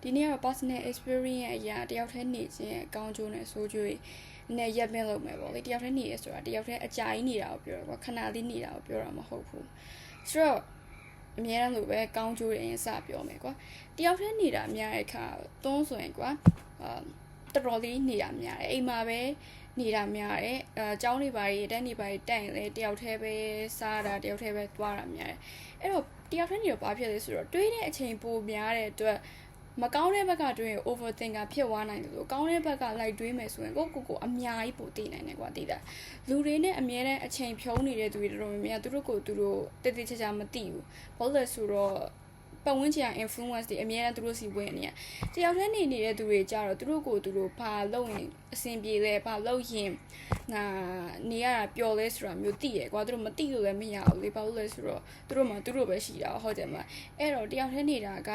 ဒီနေ့ကတော့ personal experience အရာတယောက်တည်းနေခြင်းအကောင်းကျိုးနဲ့ဆိုးကျိုးနဲ့ရပ်ပင်းလုပ်မယ်ပေါ့လေတယောက်တည်းနေရဆိုတာတယောက်တည်းအကြာကြီးနေတာကိုပြောတာပေါ့ခဏလေးနေတာကိုပြောတာမဟုတ်ဘူးဆိုတော့အများအားလို့ပဲကောင်းကျိုးတွေအရင်စပြောမယ်ကွာတယောက်တည်းနေတာများတဲ့အခါသုံးဆိုရင်ကွာတော်တော်လေးနေတာများတယ်အိမ်မှာပဲနေတာများတယ်ကျောင်းတွေပါတွေတက်နေပါတွေတက်ရင်လည်းတယောက်တည်းပဲစားတာတယောက်တည်းပဲသွားတာများတယ်အဲ့တော့တယောက်တည်းနေတော့ဘာဖြစ်လဲဆိုတော့တွေးတဲ့အချိန်ပိုများတဲ့အတွက်မကောင်းတဲ့ဘက်ကတွေးရင် overthinker ဖြစ်သွားနိုင်တယ်လို့ကောင်းတဲ့ဘက်ကလိုက်တွေးမယ်ဆိုရင်ကိုအများကြီးပိုသိနိုင်တယ်ကွာသိတာလူတွေနဲ့အများနဲ့အချိန်ဖြုံးနေတဲ့သူတွေတော်တော်များများသူတို့တည်တည်ချာချာမသိဘူးဘာလို့လဲဆိုတော့ပတ်ဝန်းကျင် influence တွေအများနဲ့သူတို့စီဝင်နေရတယောက်တည်းနေတဲ့သူတွေကြတော့သူတို့ဘာလုပ်ရင်အဆင်ပြေလဲဘာလုပ်ရင်နေရတာပျော်လဲဆိုတာမျိုးသိရကွာသူတို့မသိလို့လည်းမရဘူးလေဘာလို့လဲဆိုတော့သူတို့ပဲရှိတာဟုတ်တယ်မအဲ့တော့တယောက်တည်းနေတာက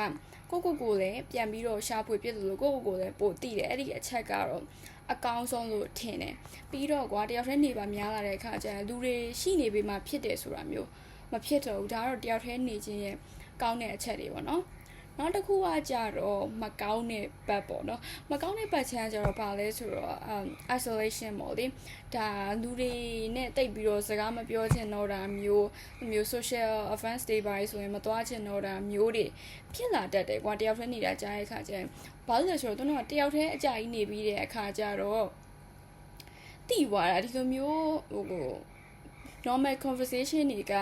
ကိုလည်းပြန်ပြီးတော့ရှာဖွေပြစ်လို့ကိုလည်းပို့တည်တယ်အဲ့ဒီအချက်ကတော့အကောင်းဆုံးလို့ထင်တယ်ပြီးတော့ကွာတယောက်တည်းနေပါများလာတဲ့အခါကျရင်လူတွေရှိနေပေမှဖြစ်တယ်ဆိုတာမျိုးမဖြစ်တော့ဘူးဒါကတော့တယောက်တည်းနေခြင်းရဲ့ကောင်းတဲ့အချက်တွေပေါ့နော်နောက်တစ်ခုကကြတော့မကောင်းတဲ့ဘက်ပေါ့နော်မကောင်းတဲ့ဘက်ချမ်းကြတော့ဘာလဲဆိုတော့ isolation ပေါ့လေဒါလူတွေနဲ့တိတ်ပြီးတော့စကားမပြောချင်တော့တာမျိုး social offense တွေပါဆိုရင်မသွားချင်တော့တာမျိုးတွေဖြစ်လာတတ်တယ်ကွာတယောက်တည်းနေတာကြားတဲ့အခါကျရင်ဘာလို့လဲဆိုတော့သူတို့ကတယောက်တည်းအကြိုက်နေပြီးတဲ့အခါကျတော့တိသွားတာဒီလိုမျိုးnormal conversation တွေက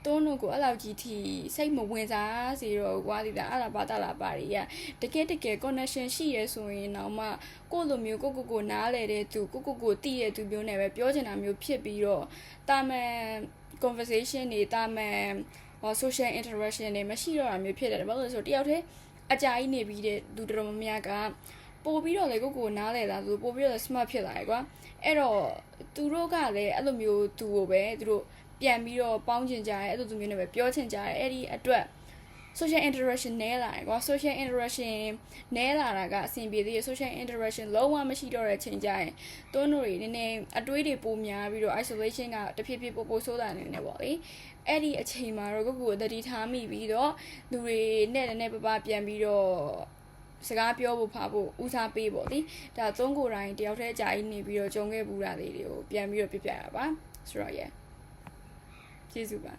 တုံးတို့ကိုအဲ့လောက်ကြီးထိစိတ်မဝင်စားစေတော့ကွာဒီလားအဲ့ဒါဘာတလာပါရီကတကယ် connection ရှိရဲဆိုရင်တော့မှကိုလိုမျိုးကိုနားလဲတဲ့သူကိုတိတဲ့သူမျိုးနဲ့ပဲပြောချင်တာမျိုးဖြစ်ပြီးတော့တာမန် conversation တွေတာမန် social interaction တွေမရှိတော့တာမျိုးဖြစ်တယ်ဘာလို့လဲဆိုတော့တယောက်တည်းအကြာကြီးနေပြီးတဲ့လူတော်တော်များများကပို့ပြီးတော့လေကိုနားလဲလာသူပို့ပြီးတော့ smart ဖြစ်လာတယ်ကွာအဲ့တော့သူတို့ကလည်းအဲ့လိုမျိုးသူကိုပဲသူတို့ပြန်ပြီးတော့ပေါင်းချင်ကြတယ်အဲ့လိုသူမျိုးနဲ့ပဲပြောချင်ကြတယ်အဲ့ဒီအတွက် social interaction နည်းလာတယ်ကွာ social interaction နည်းလာတာကအဆင်ပြေသေးတယ် social interaction လုံးဝမရှိတော့တဲ့ချိန်ကြရင်တွန်းတို့တွေနည်းနည်းအတွေးတွေပိုများပြီးတော့ isolation ကတဖြည်းဖြည်းပိုဆိုးလာနေတယ်ပေါ့လေအဲ့ဒီအချိန်မှာတော့ကိုတတိထားမိပြီးတော့လူတွေနဲ့နည်းနည်းပပပြန်ပြီးတော့စကားပြောဖို့ဖားဖို့ဦးစားပေးပေါ့လေဒါသုံးကိုယ်တိုင်းတယောက်တည်းအကြာကြီးနေပြီးတော့ကြုံခဲ့ပူတာလေးတွေကိုပြန်ပြီးတော့ပြပြရပါဆိုတော့ကျေးဇူးပါ